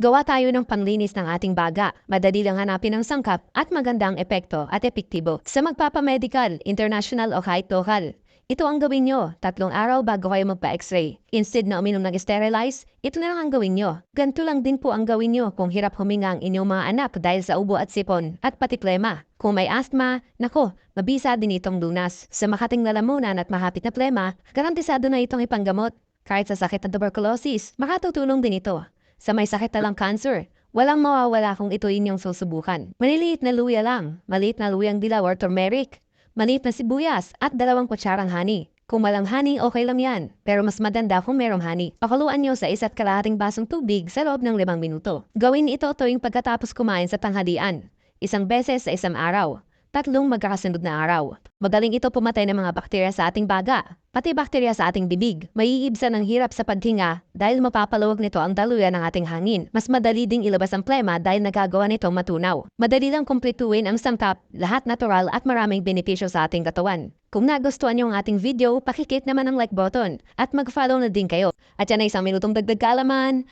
Gawa tayo ng panlinis ng ating baga. Madali lang hanapin ang sangkap at magandang epekto at epektibo. Sa magpapamedical, international o kahit lokal. Ito ang gawin nyo, 3 araw bago kayo magpa-x-ray. Instead na uminom ng sterilize, ito na lang ang gawin nyo. Ganito lang din po ang gawin nyo kung hirap huminga ang inyong mga anak dahil sa ubo at sipon at pati plema. Kung may asthma, nako, mabisa din itong lunas. Sa makating lalamunan at mahapit na plema, garantisado na itong ipanggamot. Kahit sa sakit ng tuberculosis, makatutulong din ito. Sa may sakit na lang cancer, walang mawawala kung ito inyong susubukan. Maliliit na luya lang, maliit na luyang dilaw or turmeric, maliit na sibuyas at 2 kutsarang honey. Kung walang honey, okay lang yan. Pero mas maganda kung merong honey. Pakuluan nyo sa 1.5 basong tubig sa loob ng 5 minuto. Gawin ito tuwing pagkatapos kumain sa tanghalian. 1 beses sa 1 araw. 3 magkakasunod na araw. Magaling ito pumatay ng mga bakterya sa ating baga, pati bakterya sa ating bibig. Maiibsan ang hirap sa paghinga dahil mapapaluwag nito ang daluyan ng ating hangin. Mas madali ding ilabas ang plema dahil nagagawa nito matunaw. Madali lang kumpletuin ang sangkap, lahat natural at maraming benepisyo sa ating katawan. Kung nagustuhan niyo ang ating video, pakiclick naman ang like button at mag-follow na din kayo. At yan ay 1 minutong dagdag kaalaman.